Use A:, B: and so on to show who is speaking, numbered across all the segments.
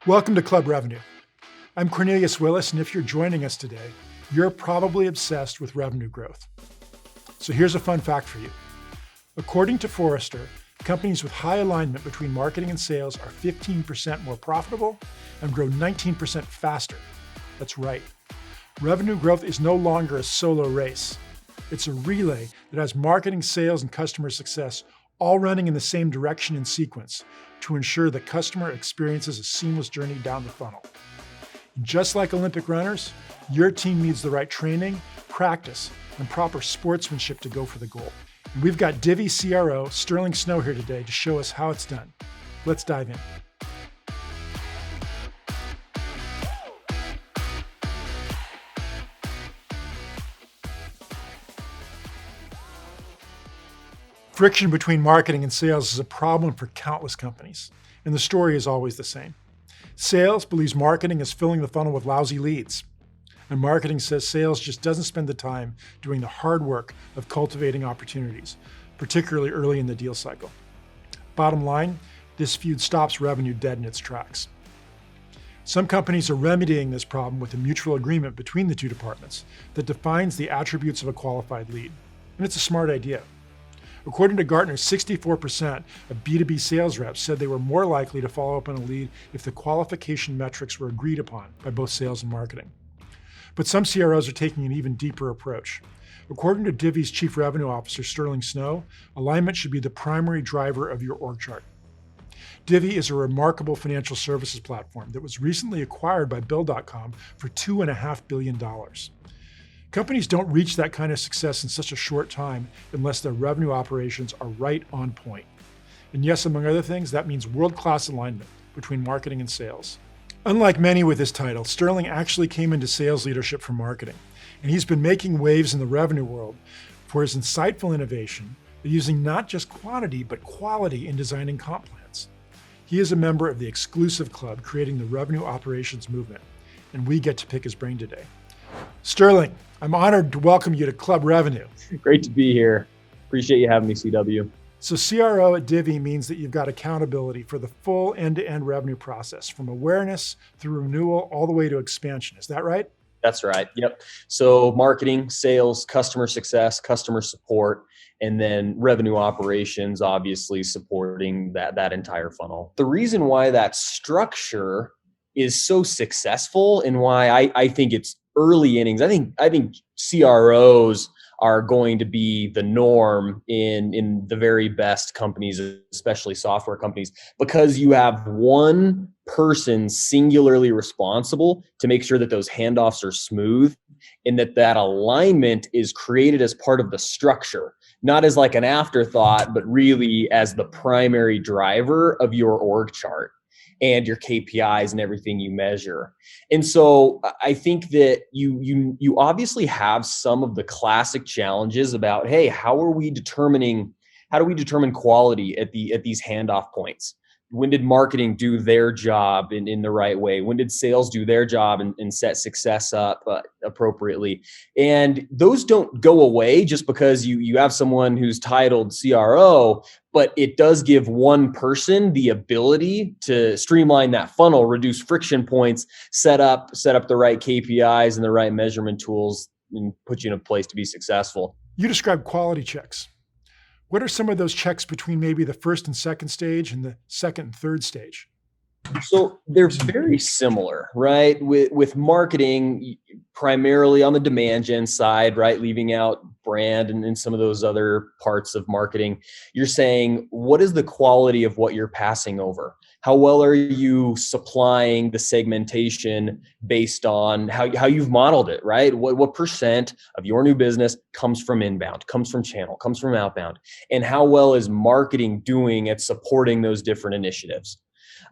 A: Welcome to Club Revenue. I'm Cornelius Willis, and if you're joining us today, you're probably obsessed with revenue growth. So here's a fun fact for you. According to Forrester, companies with high alignment between marketing and sales are 15% more profitable and grow 19% faster. That's right. Revenue growth is no longer a solo race. It's a relay that has marketing, sales, and customer success all running in the same direction in sequence to ensure the customer experiences a seamless journey down the funnel. And just like Olympic runners, your team needs the right training, practice, and proper sportsmanship to go for the goal. And we've got Divvy CRO Sterling Snow here today to show us how it's done. Let's dive in. Friction between marketing and sales is a problem for countless companies, and the story is always the same. Sales believes marketing is filling the funnel with lousy leads, and marketing says sales just doesn't spend the time doing the hard work of cultivating opportunities, particularly early in the deal cycle. Bottom line, this feud stops revenue dead in its tracks. Some companies are remedying this problem with a mutual agreement between the two departments that defines the attributes of a qualified lead, and it's a smart idea. According to Gartner, 64% of B2B sales reps said they were more likely to follow up on a lead if the qualification metrics were agreed upon by both sales and marketing. But some CROs are taking an even deeper approach. According to Divvy's Chief Revenue Officer, Sterling Snow, alignment should be the primary driver of your org chart. Divvy is a remarkable financial services platform that was recently acquired by Bill.com for $2.5 billion. Companies don't reach that kind of success in such a short time unless their revenue operations are right on point. And yes, among other things, that means world-class alignment between marketing and sales. Unlike many with this title, Sterling actually came into sales leadership from marketing, and he's been making waves in the revenue world for his insightful innovation, using not just quantity, but quality in designing comp plans. He is a member of the exclusive club creating the revenue operations movement, and we get to pick his brain today. Sterling, I'm honored to welcome you to Club Revenue.
B: Great to be here. Appreciate you having me, CW.
A: So CRO at Divvy means that you've got accountability for the full end-to-end revenue process, from awareness through renewal all the way to expansion. Is that right?
B: That's right. Yep. So marketing, sales, customer success, customer support, and then revenue operations, obviously supporting that entire funnel. The reason why that structure is so successful and why I think it's early innings, I think CROs are going to be the norm in the very best companies, especially software companies, because you have one person singularly responsible to make sure that those handoffs are smooth and that alignment is created as part of the structure, not as like an afterthought, but really as the primary driver of your org chart and your KPIs and everything you measure. And so I think that you obviously have some of the classic challenges about, hey, how do we determine quality at these handoff points? When did marketing do their job in the right way? When did sales do their job and set success up appropriately? And those don't go away just because you have someone who's titled CRO, but it does give one person the ability to streamline that funnel, reduce friction points, set up the right KPIs and the right measurement tools, and put you in a place to be successful.
A: You described quality checks. What are some of those checks between maybe the first and second stage and the second and third stage?
B: So they're very similar, right? With marketing, primarily on the demand gen side, right? Leaving out brand and some of those other parts of marketing. You're saying, what is the quality of what you're passing over? How well are you supplying the segmentation based on how you've modeled it, right? What percent of your new business comes from inbound, comes from channel, comes from outbound? And how well is marketing doing at supporting those different initiatives?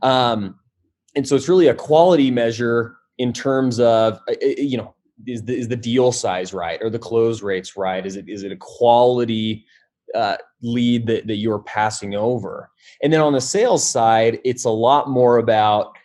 B: And so it's really a quality measure in terms of, is the deal size right? Or the close rates right? Is it a quality lead that you're passing over? And then on the sales side, it's a lot more about,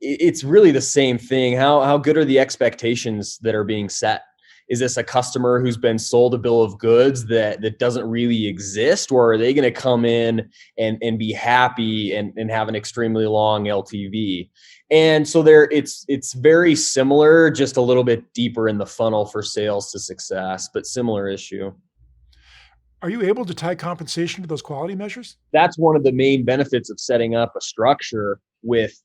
B: it's really the same thing. How good are the expectations that are being set? Is this a customer who's been sold a bill of goods that doesn't really exist, or are they going to come in and be happy and have an extremely long LTV? And so it's very similar, just a little bit deeper in the funnel for sales to success, but similar issue.
A: Are you able to tie compensation to those quality measures?
B: That's one of the main benefits of setting up a structure with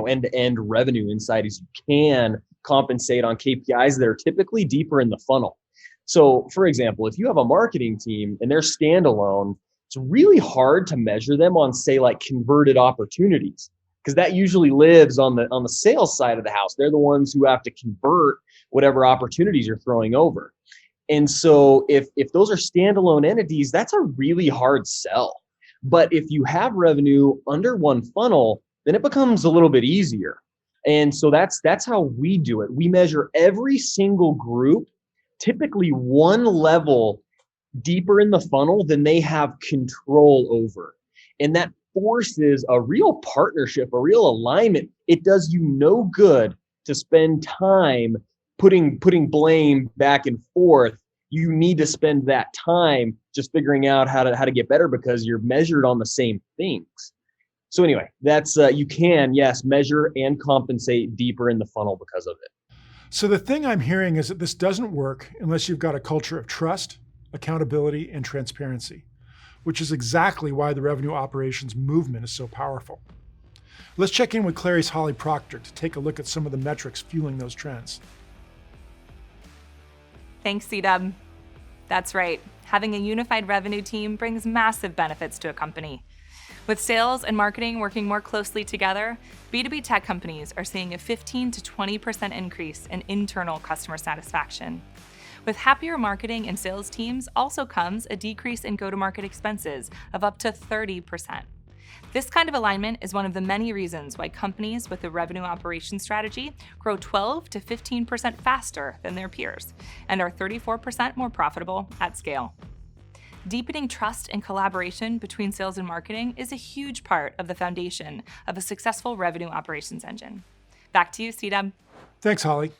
B: end-to-end revenue inside, is you can compensate on KPIs that are typically deeper in the funnel. So for example, if you have a marketing team and they're standalone, it's really hard to measure them on, say, like converted opportunities, because that usually lives on the sales side of the house. They're the ones who have to convert whatever opportunities you're throwing over. And so if those are standalone entities, that's a really hard sell. But if you have revenue under one funnel, then it becomes a little bit easier. And so that's how we do it. We measure every single group, typically one level deeper in the funnel than they have control over. And that forces a real partnership, a real alignment. It does you no good to spend time putting blame back and forth. You need to spend that time just figuring out how to get better, because you're measured on the same things. So anyway, that's you can, yes, measure and compensate deeper in the funnel because of it.
A: So the thing I'm hearing is that this doesn't work unless you've got a culture of trust, accountability, and transparency, which is exactly why the revenue operations movement is so powerful. Let's check in with Clary's Holly Proctor to take a look at some of the metrics fueling those trends.
C: Thanks, C-Dub. That's right. Having a unified revenue team brings massive benefits to a company. With sales and marketing working more closely together, B2B tech companies are seeing a 15 to 20% increase in internal customer satisfaction. With happier marketing and sales teams also comes a decrease in go-to-market expenses of up to 30%. This kind of alignment is one of the many reasons why companies with a revenue operations strategy grow 12 to 15% faster than their peers and are 34% more profitable at scale. Deepening trust and collaboration between sales and marketing is a huge part of the foundation of a successful revenue operations engine. Back to you, C-Dub.
A: Thanks, Holly.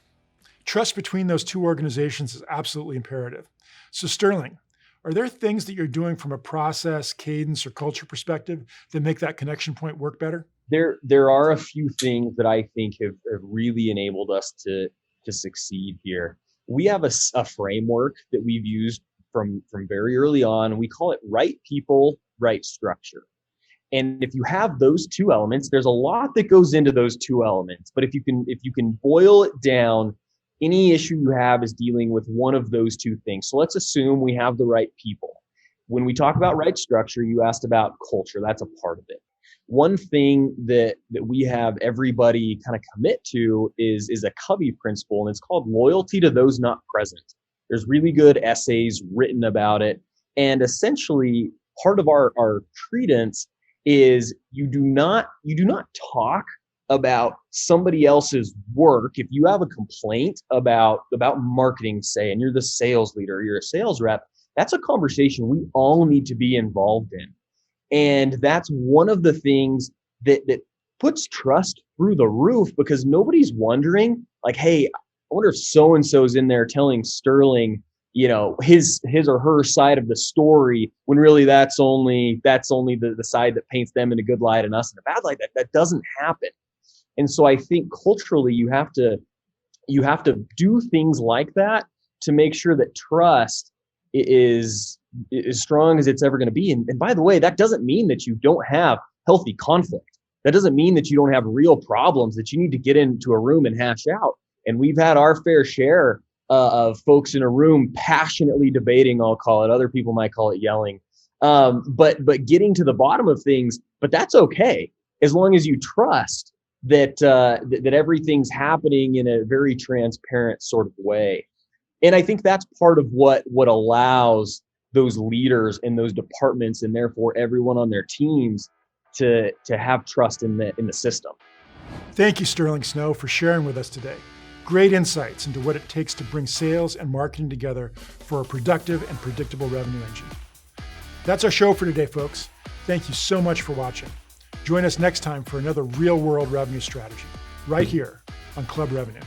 A: Trust between those two organizations is absolutely imperative. So Sterling, are there things that you're doing from a process, cadence, or culture perspective that make that connection point work better?
B: There are a few things that I think have really enabled us to succeed here. We have a framework that we've used from very early on. We call it right people, right structure. And if you have those two elements, there's a lot that goes into those two elements. But if you can boil it down, any issue you have is dealing with one of those two things. So let's assume we have the right people. When we talk about right structure, you asked about culture. That's a part of it. One thing that we have everybody kind of commit to is a Covey principle, and it's called loyalty to those not present. There's really good essays written about it. And essentially, part of our credence is you do not talk about somebody else's work. If you have a complaint about marketing, say, and you're the sales leader, you're a sales rep, that's a conversation we all need to be involved in. And that's one of the things that puts trust through the roof, because nobody's wondering, like, hey, I wonder if so-and-so's in there telling Sterling, his or her side of the story, when really that's only the side that paints them in a good light and us in a bad light. That doesn't happen. And so I think culturally you have to do things like that to make sure that trust is as strong as it's ever going to be. And by the way, that doesn't mean that you don't have healthy conflict. That doesn't mean that you don't have real problems that you need to get into a room and hash out. And we've had our fair share of folks in a room passionately debating, I'll call it. Other people might call it yelling. But getting to the bottom of things, but that's okay, as long as you trust that everything's happening in a very transparent sort of way. And I think that's part of what allows those leaders in those departments, and therefore everyone on their teams, to have trust in the system.
A: Thank you, Sterling Snow, for sharing with us today. Great insights into what it takes to bring sales and marketing together for a productive and predictable revenue engine. That's our show for today, folks. Thank you so much for watching. Join us next time for another real-world revenue strategy, right here on Club Revenue.